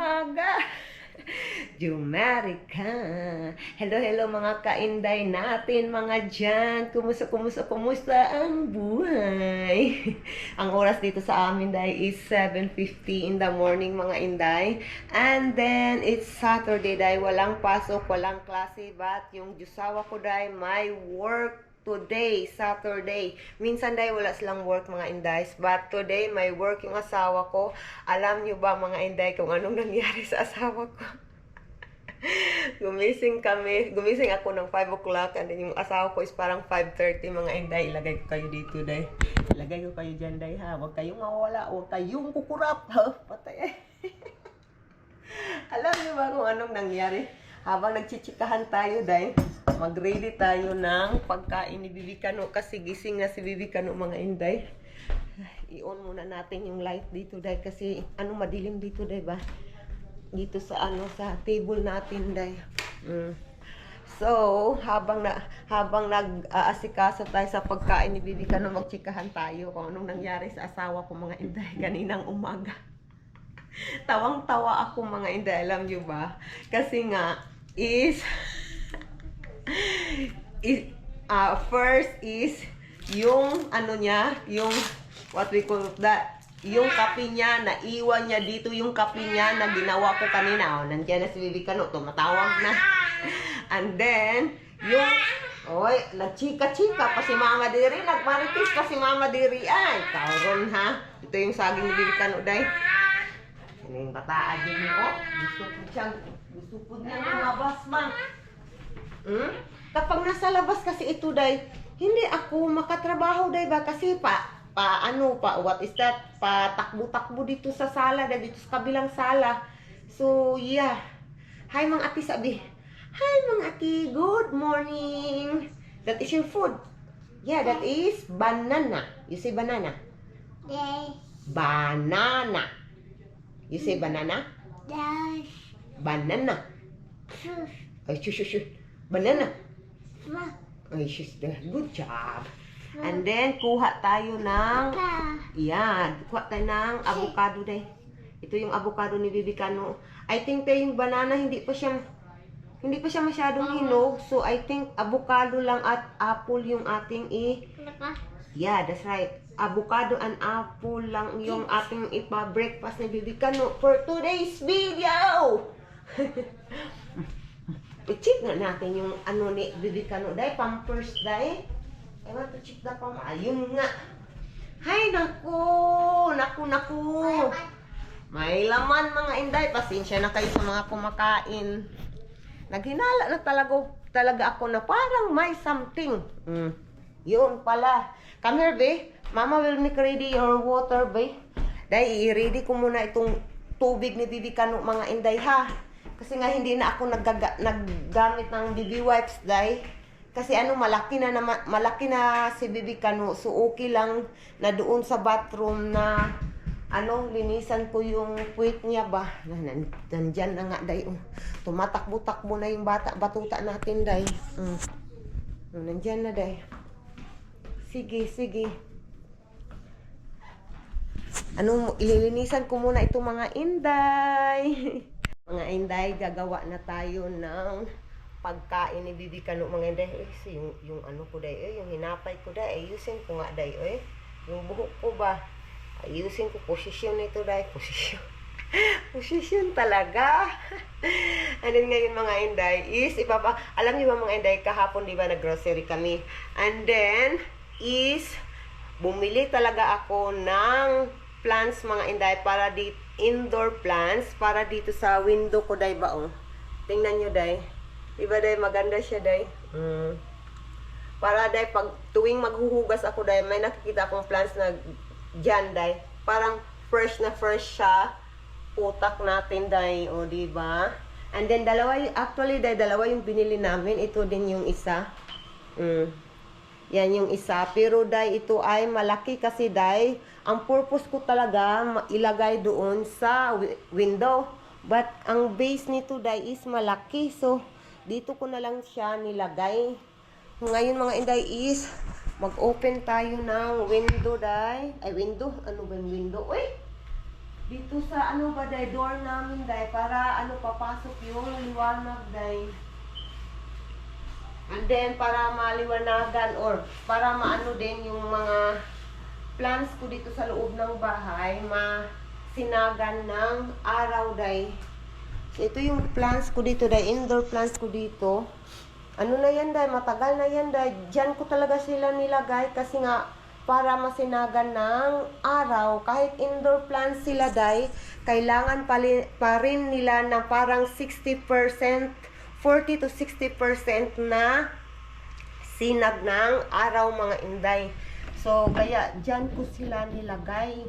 umaga. Jumerica. Hello, hello mga kainday natin, mga dyan. Kumusta ang buhay? Ang oras dito sa amin dahil is 7:50 in the morning mga inday. And then, it's Saturday dahil walang pasok, walang klase. But yung jusawa ko dahil may work today, Saturday. Minsan dahil wala silang work mga indays. But today, may work yung asawa ko. Alam nyo ba mga inday kung anong nangyari sa asawa ko? Gumising ako ng 5 o'clock and then yung asawa ko is parang 5:30 mga inday. Ilagay ko kayo dito day. Ilagay ko kayo dyan day ha. Huwag kayong mawala. Huwag kayong kukurap ha. Patay. Alam niyo ba kung anong nangyari? Habang nagchichikahan tayo day, mag-ready tayo ng pagkain ni Bibi Kano kasi gising na si Bibi Kano mga inday. I-on muna natin yung light dito day kasi madilim dito day ba? Dito sa sa table natin day. So, habang nag-aasikaso tayo sa pagkain ni Bibi Kano, magchikahan tayo kung anong nangyari sa asawa ko mga inday kaninang umaga. Tawang-tawa ako mga inday, alam nyo ba? Kasi nga first is yung yung what we call that, yung kape niya, naiwan niya dito yung kape niya na ginawa ko kanina. Oh, nandiyan na si Bibi Kano, tumatawag na. And then, nagchika-chika pa si Mama Diri, nagmaritis pa si Mama Diri. Ay, kauron ha. Ito yung saging ni Bibi Kano, day. Ano yung bataan din niyo, oh. Gusto po niya lumabas, ma. Kapag nasa labas kasi ito, day, hindi ako makatrabaho, day ba? Kasi what is that? Patakbo-takbo dito sa sala, dito sa kabilang sala. So, yeah. Hi, mga ati, sabi. Hi, mga ati. Good morning. That is your food. Yeah, that is banana. You say banana? Yes. Banana. You say banana? Yes. Banana. Shush. Ay, shush. Banana. Ma. Ay, shush. Good job. And then, kuha tayo ng... kuha tayo ng avocado day. Ito yung avocado ni Bibi Kano. I think tayo yung banana, hindi pa siya masyadong hinog. So, I think avocado lang at apple yung ating Yeah, that's right. Avocado and apple lang yung ating ipa-breakfast ni Bibi Kano for today's video! I-check na natin yung ni Bibi Kano day, pampers day. I want to check the pump. Ayun nga. Hay, naku. May laman mga inday. Pasensya na kayo sa mga kumakain. Naghinala na talaga ako na parang may something. Yun pala. Come here, be. Mama will make ready your water, be. Dahil i-ready ko muna itong tubig ni Bibi Kano mga inday ha. Kasi nga hindi na ako naggamit ng BB wipes dahil. Kasi malaki na si Bibi Kano. So okay lang na doon sa bathroom na linisan ko yung puwit niya ba. Nandyan na nga day. Tumatakbo-takbo na yung batuta natin day. Nandyan na day. Sige. Ililinisan ko muna itong mga inday. Mga inday, gagawa na tayo ng pagkain ni Bibi Kano mga inday. Yung ko day, yung hinapay ko day, ayusin ko nga day, yung buhok ko ba, ayusin ko, posisyon nito day, posisyon talaga. And then ngayon mga inday is, alam niyo ba mga inday, kahapon di ba nag-grocery kami, and then is, bumili talaga ako ng plants mga inday, para indoor plants, para dito sa window ko day ba, tingnan nyo day. Diba day, maganda siya day. Para day, pag tuwing maghuhugas ako day, may nakikita akong plants na dyan day. Parang fresh na fresh siya. Utak natin day, diba? And then dalawa yung binili namin. Ito din yung isa. Yan yung isa. Pero day, ito ay malaki kasi day. Ang purpose ko talaga, ilagay doon sa window. But ang base nito day is malaki. So, dito ko na lang siya nilagay. Ngayon mga inday is mag-open tayo ng window day. Ay, window? Ano ba yung window? dito sa ano ba day, door namin day, para ano papasok yung liwanag day. And then para maliwanagan or para maano din yung mga plants ko dito sa loob ng bahay, masinagan ng araw day. So ito yung plants ko dito day, indoor plants ko dito. Ano na yan day, matagal na yan day. Diyan ko talaga sila nilagay kasi nga para masinagan ng araw. Kahit indoor plants sila day, kailangan pa rin nila ng parang 60%, 40 to 60% na sinag ng araw mga inday. So, kaya dyan ko sila nilagay.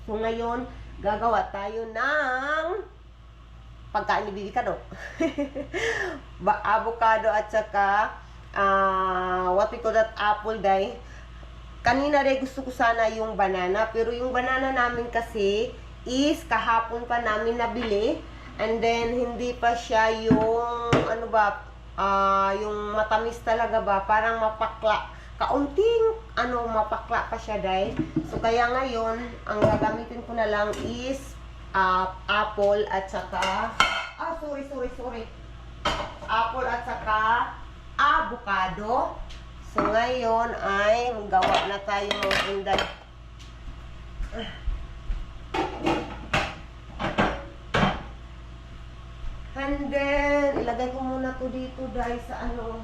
So, ngayon, gagawa tayo ng pagkain ni Bibikado. Avocado at saka what we call that apple day. Kanina rin gusto ko sana yung banana, pero yung banana namin kasi is kahapon pa namin nabili. And then, hindi pa siya yung, ano ba, yung matamis talaga ba, parang mapakla. Kaunting, mapakla pa siya, day. So, kaya ngayon, ang gagamitin ko na lang is, apple at saka, sorry. Apple at saka, avocado. So, ngayon ay, gawa na tayo mga inday. And then, ilagay ko muna to dito dahil sa ano.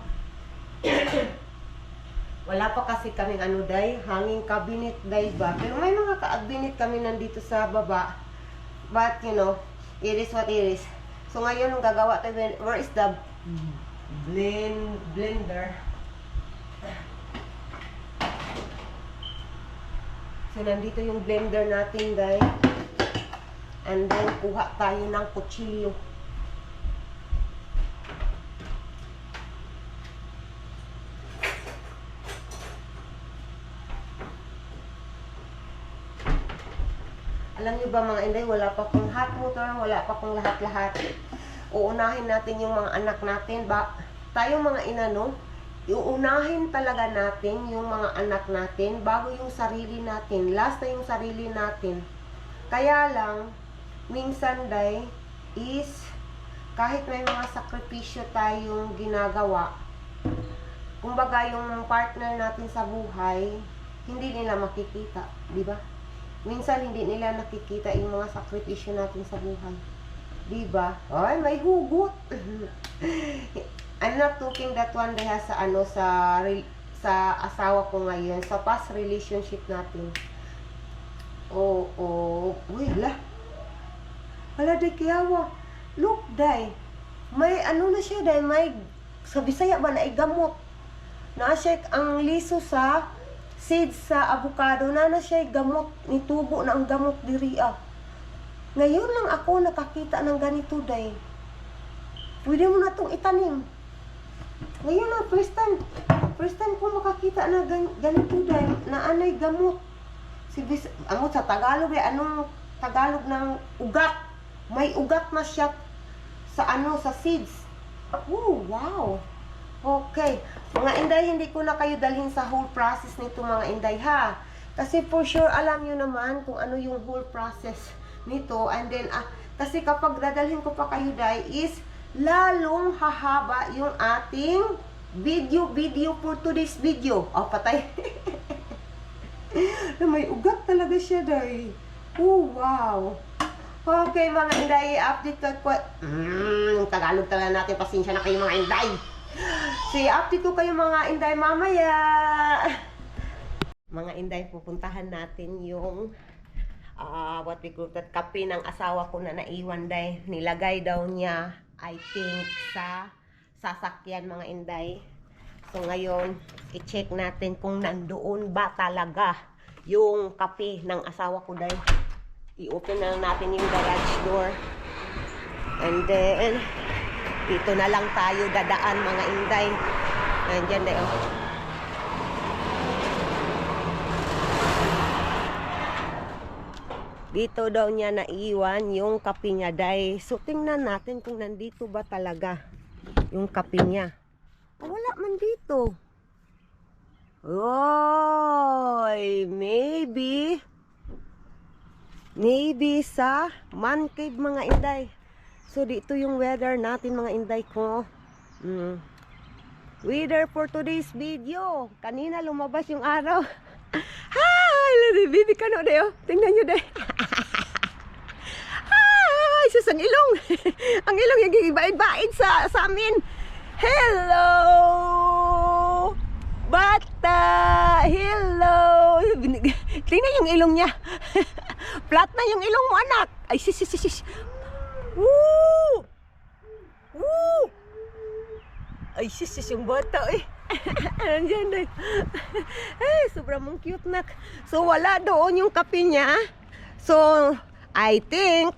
Wala pa kasi kaming hanging cabinet dahil ba. Pero may mga cabinet kami nandito sa baba. But, you know, it is what it is. So, ngayon, gagawa tayo. Where is the blender? So, nandito yung blender natin, guys. And then, kuha tayo ng kutsilyo. Alam niyo ba mga inday, wala pa pong hot water, wala pa pong lahat-lahat. Uunahin natin yung mga anak natin. Tayong mga ina, no? Iuunahin talaga natin yung mga anak natin bago yung sarili natin. Last na yung sarili natin. Kaya lang, minsan day, is kahit may mga sakripisyo tayong ginagawa, kumbaga yung partner natin sa buhay, hindi nila makikita, di ba? Minsan hindi nila nakikita yung mga sakripisyo natin sa buhay. Diba? Ay, may hugot. I'm not talking that one dahil sa asawa ko ngayon, sa past relationship natin. Uy, hala, day, kiyawa. Look, day. May na siya, day. May, sa Bisaya ba na gamot. Siya ang liso sa seeds sa avocado na siya gamot, nitubo na ang gamot diri. Ngayon lang ako nakakita ng ganito day. Pwede mo na itong itanim. Ngayon lang, first time ko makakita na ganito day, na anay gamot. Amot sa Tagalog anong Tagalog ng ugat. May ugat na siya sa sa seeds. Oh, wow. Okay. Mga inday, hindi ko na kayo dalhin sa whole process nito mga inday ha. Kasi for sure, alam nyo naman kung ano yung whole process nito. And then, kasi kapag dadalhin ko pa kayo day, is lalong hahaba yung ating video for today's video. Patay. May ugat talaga siya day. Oh, wow. Okay mga inday, update ko. Tagalog talaga natin. Pasensya na kayo mga inday. Update ko kayo mga inday mamaya. Mga inday, pupuntahan natin yung what we call that, kape ng asawa ko na naiwan day. Nilagay daw niya, I think, sa sasakyan mga inday. So ngayon, i-check natin kung nandoon ba talaga yung kape ng asawa ko day. I-open na natin yung garage door. And then, dito na lang tayo dadaan mga inday. Nandyan day, Dito daw niya naiwan yung kape niya day. So, tingnan natin kung nandito ba talaga yung kape niya. Wala man dito. Oy, maybe. Maybe sa man cave mga inday. So dito yung weather natin mga inday ko. Weather for today's video. Kanina lumabas yung araw. Hi! Bibi ka no dayo. Tingnan nyo dayo. Hi! Sus ang ilong. Ang ilong yung iba-ibaid sa amin. Hello! Bata! Hello! Tingnan yung ilong niya. Flat na yung ilong mo, anak. Ay, sis. Woo! Woo! Ay, sis, yung bata, eh. Andiyan, day. Ay, sobrang mong cute, nak. So, wala doon yung kape niya. So, I think,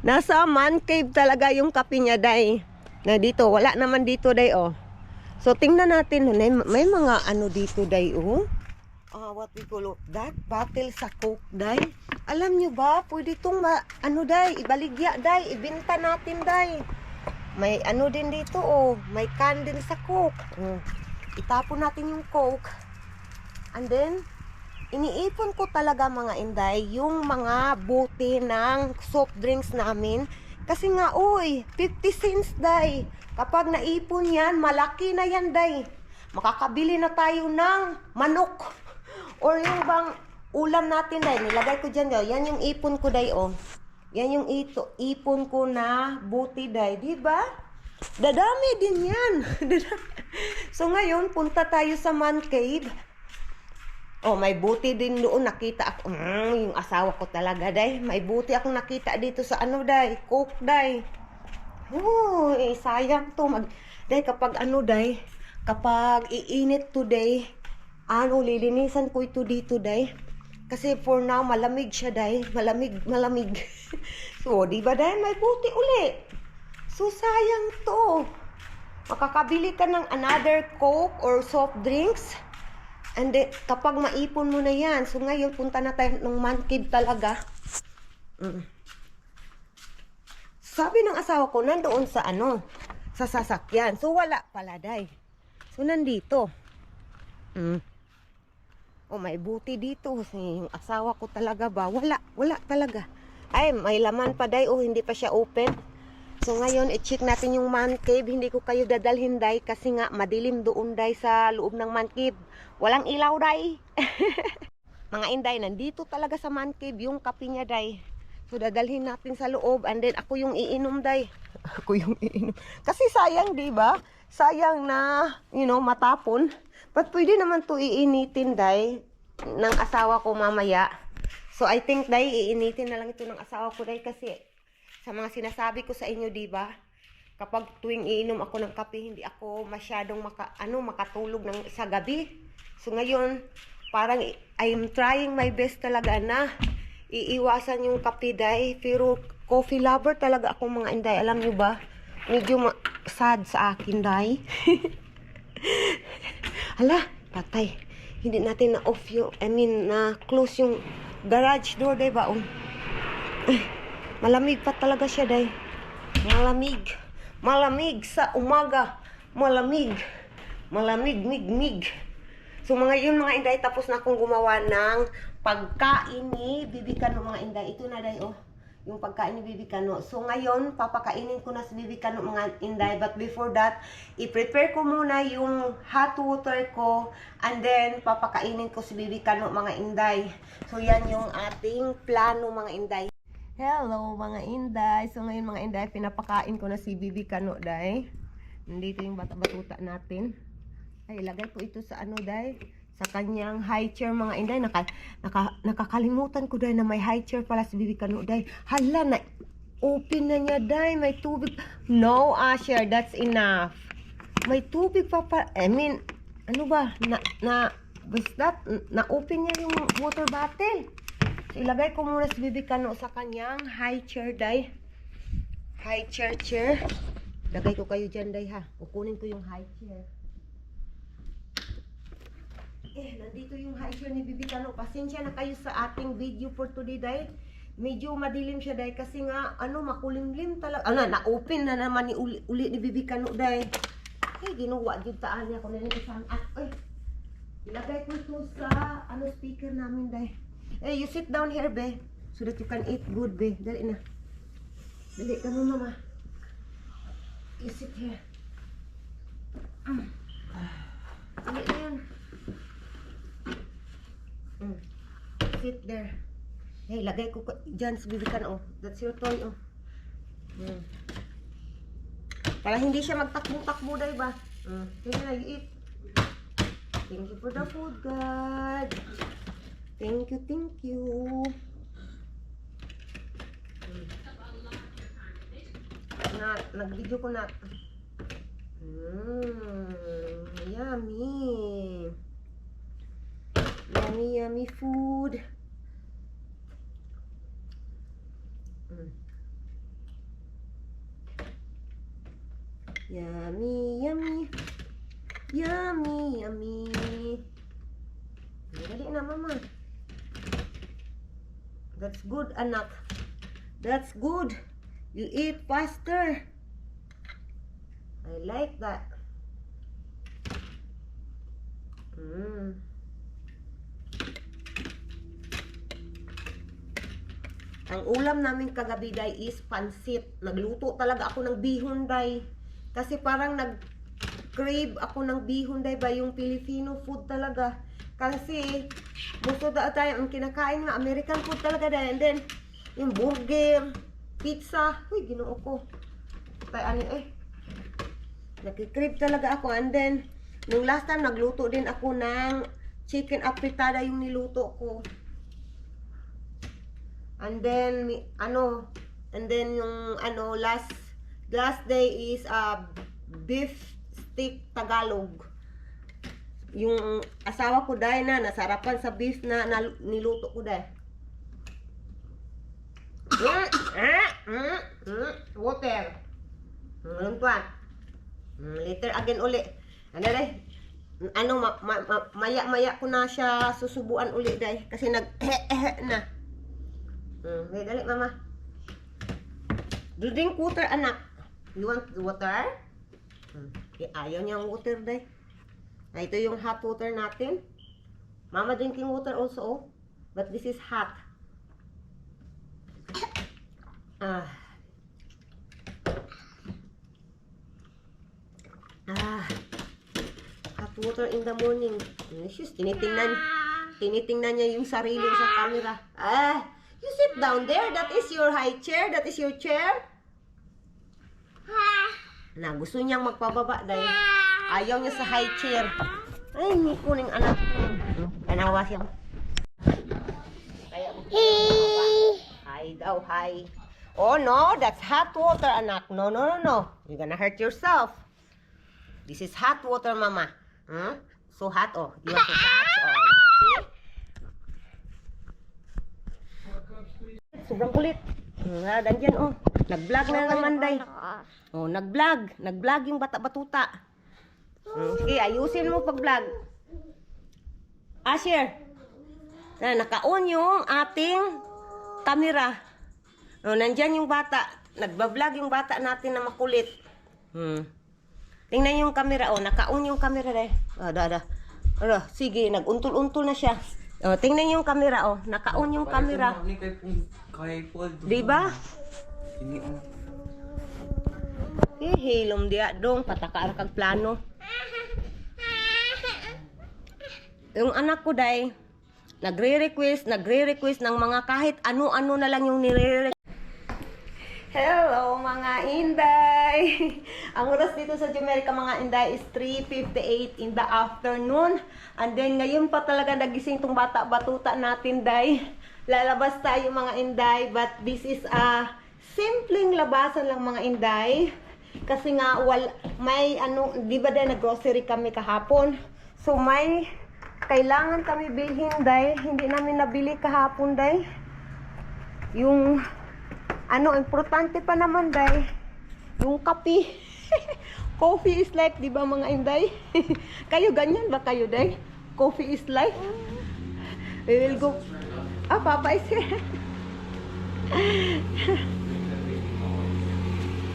nasa man cave talaga yung kape niya, day. Na dito, wala naman dito, day, oh. So, tingnan natin, may mga ano dito, day, oh. What we call that? Bottle sa Coke, day. Alam nyo ba, pwede itong, ano, day, ibaligya, day. Ibenta natin, day. May ano din dito, oh. May can din sa Coke. Itapon natin yung Coke. And then, iniipon ko talaga mga inday, yung mga bote ng soft drinks namin. Kasi nga, uy, 50 cents, day. Kapag naipon yan, malaki na yan, day. Makakabili na tayo ng manok. Or yung bang ulam natin, day. Nilagay ko dyan, day. Yan yung ipon ko, day, oh. Yan yung ipon ko na buti, day. Diba? Dadami din yan. So ngayon, punta tayo sa man cave. Oh, may buti din doon. Nakita ako. Yung asawa ko talaga, day. May buti akong nakita dito sa ano, day. Coke, day. Oh, sayang to. Day, kapag ano, day. Kapag iinit today, lilinisan ko ito dito, day. Kasi for now, malamig siya, day. Malamig. So, di ba, day? May buti uli. So, sayang to. Makakabili ka ng another Coke or soft drinks. And then, kapag maipon mo na yan. So, ngayon, punta na tayo ng man cave talaga. Sabi ng asawa ko, nandoon sa ano, sa sasakyan. So, wala pala, day. So, nandito. Oh, may buti dito. Yung asawa ko talaga ba? Wala talaga. Ay, may laman pa, day. Oh, hindi pa siya open. So, ngayon, i-check natin yung man cave. Hindi ko kayo dadalhin, day. Kasi nga, madilim doon, day, sa loob ng man cave. Walang ilaw, day. Mga inday, nandito talaga sa man cave yung kape niya, day. So, dadalhin natin sa loob. And then, ako yung iinom, day. Ako yung iinom. Kasi sayang, di ba? Sayang na, matapon. But pwede naman to iinitin, day, ng asawa ko mamaya. So, I think, day, iinitin na lang ito ng asawa ko, day, kasi sa mga sinasabi ko sa inyo, di ba? Kapag tuwing iinom ako ng kape, hindi ako masyadong makatulog sa gabi. So, ngayon, parang I'm trying my best talaga na iiwasan yung kape, day. Pero, coffee lover talaga ako, mga inday. Alam nyo ba? Medyo sad sa akin, day. Hala, patay. Hindi natin na-off na-close yung garage door, day ba? Malamig pa talaga siya, day. Malamig sa umaga. Malamig, mig. So, mga inday, tapos na akong gumawa ng pagkain ni Bibi Kano, mga inday. Ito na, day, oh. Yung pagkain ni Bibi Kano. So, ngayon, papakainin ko na si Bibi Kano, mga inday. But before that, i-prepare ko muna yung hot water ko. And then, papakainin ko si Bibi Kano, mga inday. So, yan yung ating plano, mga inday. Hello, mga inday. So, ngayon, mga inday, pinapakain ko na si Bibi Kano, day. Nandito yung bata-batuta natin. Ay, ilagay ko ito sa ano, day. Sa kanyang high chair, mga inday. Nakakalimutan ko, day, na may high chair pala si Bibi Kano, day. Hala, na open na niya, day. May tubig. No, Asher, that's enough. May tubig pa pa. Ano ba? Basta, na-open niya yung water bottle. So, ilagay ko muna si Bibi Kano sa kanyang high chair, day. High chair. Lagay ko kayo dyan, day, ha. Kukunin ko yung high chair. Nandito yung high chair ni Bibi Kano. Pasensya na kayo sa ating video for today, day. Medyo madilim siya, day. Kasi nga, makulimlim talaga. Na-open na naman uli ni Bibi Kano, day. Ay, ginawa dito taan niya. Kung nanilisang ilagay ko ito sa, speaker namin, day. You sit down here, be. So that you can eat good, babe. Dali na. Dali ka mo, mama. You sit here. Dali na yun. Sit there. Hey, lagay ko dyan sa bibikan, oh. That's your toy, oh. Para hindi siya magtakbo-takbo, dahil ba? Kaya na, you eat. Thank you for the food, God. Thank you, thank you. Nag-video ko na. Yummy. Yummy, yummy food. Yummy, yummy. Yummy, yummy. Dali na, mama. That's good, anak. That's good. You eat faster. I like that. Ang ulam namin kagabi, day, is pansit. Nagluto talaga ako ng bihon, day. Kasi parang nag-crave ako ng bihon, day, ba? Yung Filipino food talaga. Kasi, most of the time, ang kinakain nga, American food talaga, day. And then, yung burger, pizza. Uy, ginoo ko. Kaya ano, nag-crave talaga ako. And then, nung last time, nagluto din ako ng chicken apritada yung niluto ko. And then, yung last day is beef stick Tagalog. Yung asawa ko dahil nasarapan sa beef na niluto ko dahil. Water. Luntuan. Later again uli. Maya-maya ko na siya susubuan uli dahil. Kasi na. Dali, mama. Drink water, anak. You want water? Ayaw niya ang water, day. Ito yung hot water natin. Mama drinking water also, but this is hot. Hot water in the morning. Tinitingnan niya yung sarili sa camera. You sit down there. That is your high chair. That is your chair. Gusto niyang magpababa dahil ayaw niya sa high chair. Ay, hindi kuning anak ko. Kanawa siya. Kaya hi daw, hi. Oh no, that's hot water, anak. No. You're gonna hurt yourself. This is hot water, mama. So hot, oh. You want to touch? See? Sobrang kulit. Dandiyan, oh. Nag-vlog na naman, day. Oh, nag-vlog. Nag-vlog yung bata-batuta. Sige, ayusin mo pag-vlog. Asher. Naka-on yung ating camera. Nandyan yung bata. Nagba-vlog yung bata natin na makulit. Tingnan yung camera, oh. Naka-on yung camera, day. Sige, nag-untul-untul na siya. Oh, tingnan yung camera, oh. Naka-on yung camera. Diba? Hilom dia dong, pataka kag plano. Yung anak ko, day, nagre-request ng mga kahit ano-ano na lang yung nire-request. Hello mga Inday! Ang oras dito sa Jamaica mga Inday is 3:58 in the afternoon. And then ngayon pa talaga nagising tong bata-batuta natin, day. Lalabas tayo mga Inday, but this is a simpleng labasan lang mga Inday. Kasi nga may di ba day nag-grocery kami kahapon. So may kailangan kami bilhin, day. Hindi namin nabili kahapon, day. Yung importante pa naman, day. Yung kape. Coffee is life, di ba mga Inday? Kayo ganyan ba kayo, day? Coffee is life? We will go. Papa is here.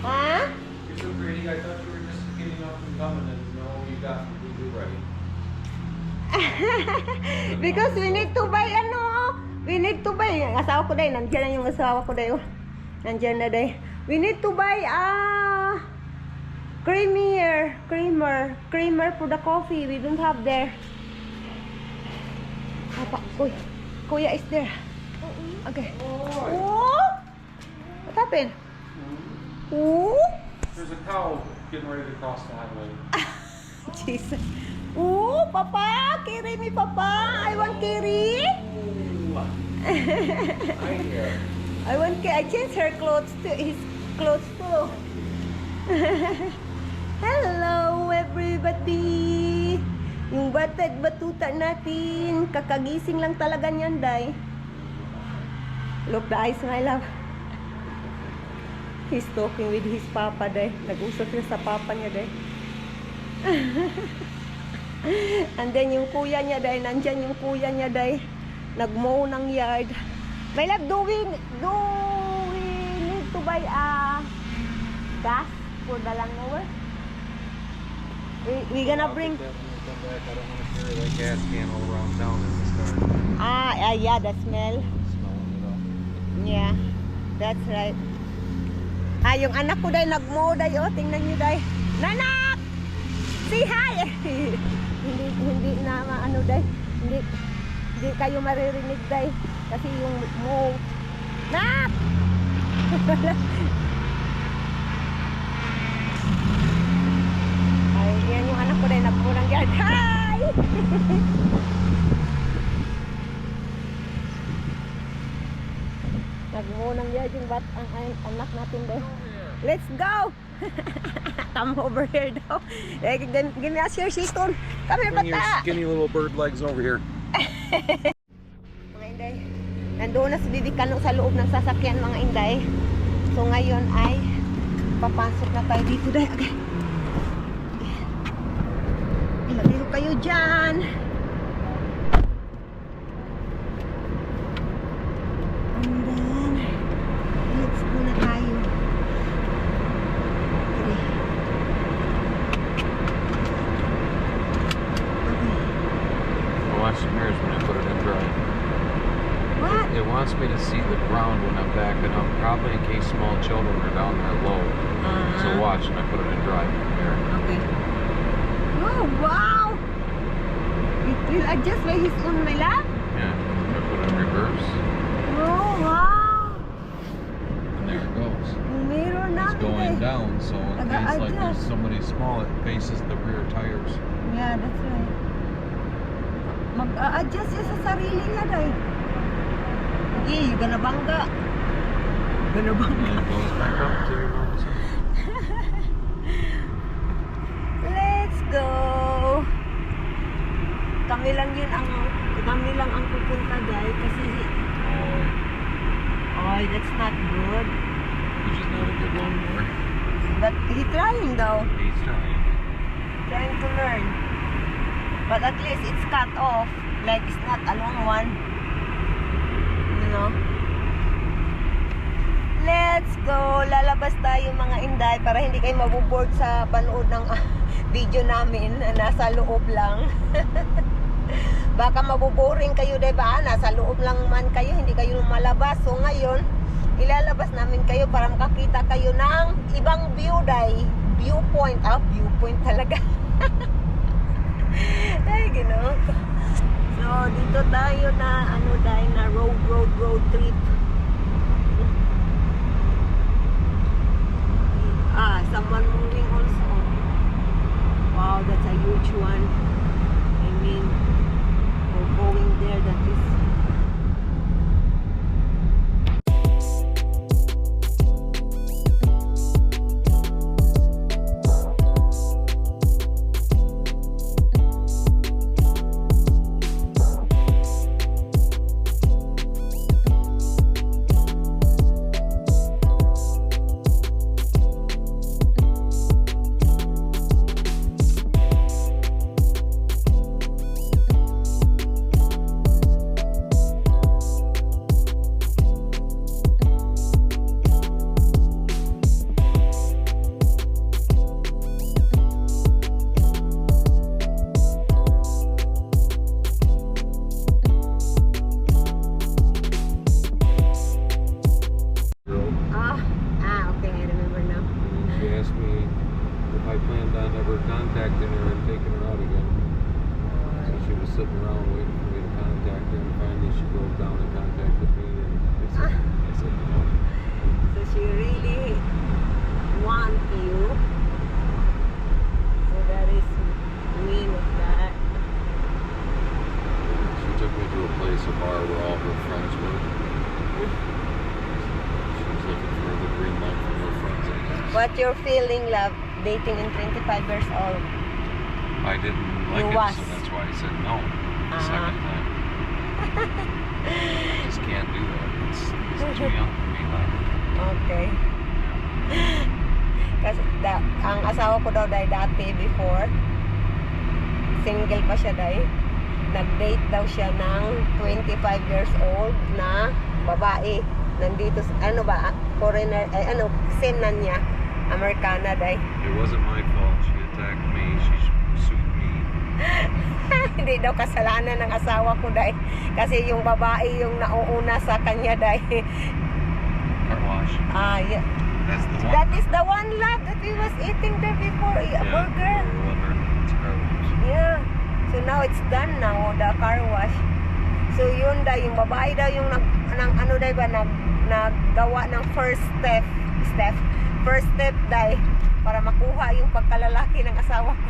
You're so pretty. I thought you were just getting up and coming, and no, you got to do right. Because we need to buy We need to buy. Ang asawa ko day. Nandiyan na yung asawa ko day. Oh. Nandiyan na day. We need to buy creamer for the coffee. We don't have there. Papa, Kuya is there. Okay. Oh! What happened? Oh! There's a cow getting ready to cross the highway. Jesus. Oh, Papa! Carry me, Papa! I want carry! I want carry. I changed her clothes to his clothes too. Hello, everybody! Yung batuta natin. Kakagising lang talaga niyan, Day. Look, the eyes, my love. He's talking with his papa, Day. Nag-usap siya sa papa niya, Day. And then yung kuya niya, Day. Nandyan yung kuya niya, Day. Nag-mow ng yard. My love, do we need to buy gas for the lawnmower? We gonna bring... I don't want to carry that gas can all around town in this car. Yeah, the smell. Smelling it up. Yeah, that's right. Yung anak ko day nagmo day, oh, tingnan niyo day. Nanak! Say hi! hindi na ano day. Hindi kayo maririnig day kasi yung mo. Nak! Ay, yan yung anak ko day nagmo ng yard. Hi! Nagmunang yard yung ang anak natin daw. Let's go! Come over here daw. Give me a share, Shiton. Come here, Bring your bata! skinny little bird legs over here. Mga inday, nandoon na si Bibi Kano sa loob ng sasakyan, mga inday. So ngayon ay papasok na tayo dito daw. Okay. Ilayo kayo dyan. And then, let's go na tayo. Okay. Watch the mirrors when I put it in drive. What? It wants me to see the ground when I'm backing up, probably in case small children are down there low. So watch when I put it in drive. There. Okay. Oh, wow! It will adjust by his own, my love? Yeah. I put it in reverse. Oh, wow! And there it goes. Meron na. It's going down, so in case like there's Adjust. somebody small, it faces the rear tires. Yeah, that's right. Mag-a-adjust siya sa sarili niya, day. Okay, you gonna bangga. Gonna And bangga. it goes back up to your normal size. Let's go! Kami lang ang pupunta, day, kasi oh, that's not good. Which is not a good lawnmower. But he trying though. He's trying. Trying to learn. But at least it's cut off. Like it's not a long one. You know? Let's go! Lalabas tayo mga inday para hindi kayo mabuboard sa panood ng video namin na nasa loob lang. Baka mabuboring kayo, diba? Nasa loob lang man kayo, hindi kayo malabas. So ngayon, ilalabas namin kayo para makakita kayo ng ibang view, day. Viewpoint. Viewpoint talaga. Ay, gano'n. So, dito tayo na, na road trip. Someone moving also. Wow, that's a huge one. I mean, we're going there, that is asked me if I planned on ever contacting her and taking her out again. So she was sitting around waiting for me to contact her, and finally she drove down and contacted me, and I said no. So she really want you. So that is mean of that. She took me to a place, a bar where all her friends were. She was looking for the green light from her friends, I guess. What you're feeling, love, dating in 25 years old? I didn't like You it, was. so that's why I said no the second time. I just can't do that. It's too young for me, love. Okay. Kasi ang asawa ko daw dati before, single pa siya dahil. Nag-date daw siya ng 25 years old na babae. Nandito, ano ba, foreigner, same na niya, Amerikana dahil. It wasn't my fault. She attacked me. She sued me. Hindi daw kasalanan ng asawa ko dahil. Kasi yung babae yung nauuna sa kanya dahil. Car wash. Yeah. That's the one. That is the one, love, that we was eating there before, a burger. It's car wash. Yeah. So now it's done now, the car wash. So yun dahil yung babae daw yung naggawa ng first step dahil para makuha yung pagkalalaki ng asawa ko.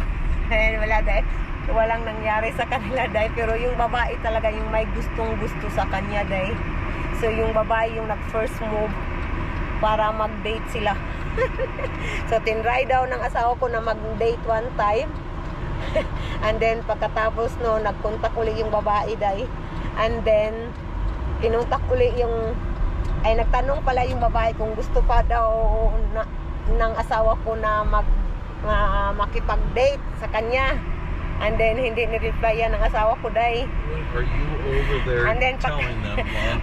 Wala dahil walang nangyari sa kanila dahil, pero yung babae talaga yung may gustong gusto sa kanya dahil. So yung babae yung nag-first move para mag-date sila. So tinry daw ng asawa ko na mag-date one time. And then pagkatapos no, nagkontak uli yung babae dahil. And then kinontak uli yung nagtanong pala yung babae kung gusto pa daw ng asawa ko na makipag-date sa kanya. And then hindi ni-replyan ng asawa ko dahil. Are you over there And then, telling them, Mom?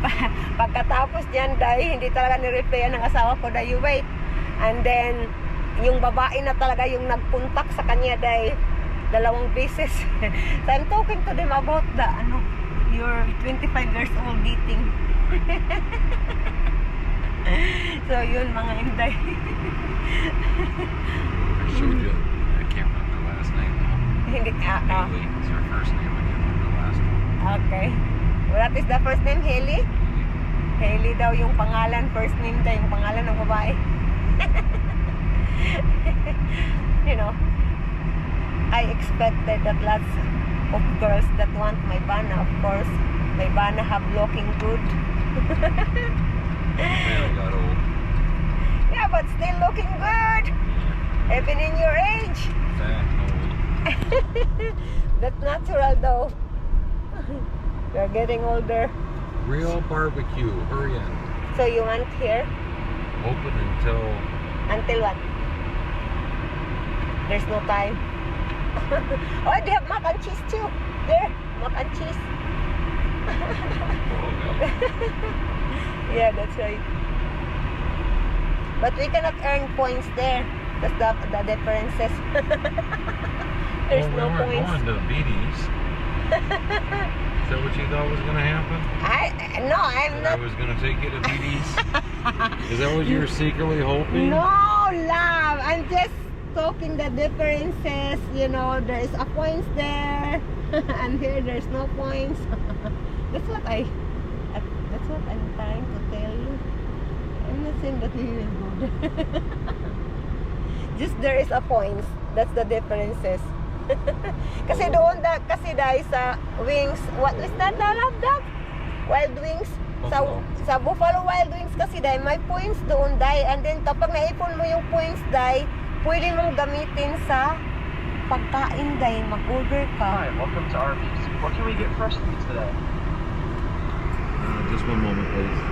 Pagkatapos niyan dahil hindi talaga ni-replyan ng asawa ko dahil, wait. And then yung babae na talaga yung nagpuntak sa kanya dahil 2 beses. So I'm talking to them about the you're 25 years old dating. So yun mga inday. I showed you. I can't remember the last name now. Hindi Haley is her first name. I can't remember the last one. Okay. What is the first name? Haley? Haley daw yung pangalan. First name daw yung pangalan ng babae. You know, I expected that lots of girls that want my bana, of course. My bana have looking good. Man, I got old. Yeah, but still looking good. Even in your age. Fat and old. That's natural though. You're getting older. Real barbecue. Hurry in. So you want here? Open until Until what? There's no time. Oh, they have mac and cheese too. There, mac and cheese. Yeah, that's right. But we cannot earn points there. That's the differences. There's no we weren't points. going to Beatties. Is that what you thought was going to happen? No, I'm That I not. was going to take you to Beatties? Is that what you were secretly hoping? No, love. I'm just talking the differences. You know, there's a points there, and here there's no points. That's what I'm trying to tell you. I'm not saying that we will go there. Just there is a points. That's the differences. Kasi doon kasi dahil sa Wings, what is that, love, that? Wild Wings? Buffalo. Sa Buffalo Wild Wings kasi dahil may points doon dahil, and then kapag naipon mo yung points dahil, pwede mong gamitin sa pagkain dahil mag-order ka. Hi, welcome to Arby's. What can we get fresh for you today? Just one moment, please.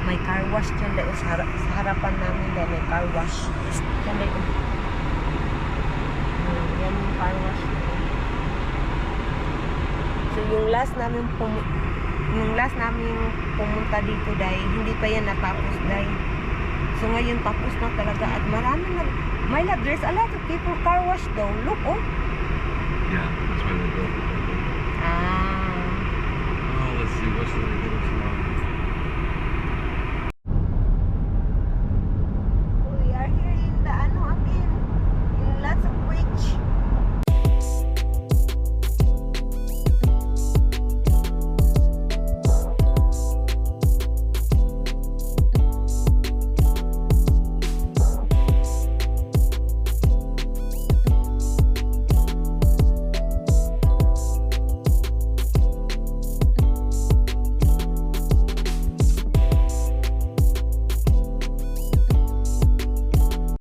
May car wash dyan dahil sa harapan namin dahil may car wash. Yan dahil. Yan yung car wash. So yung last namin pumunta dito dahil hindi pa yan natapos dahil. So ngayon tapos na talaga at marami na. My love, there's a lot of people car wash though. Look, oh. Yeah, that's why they go.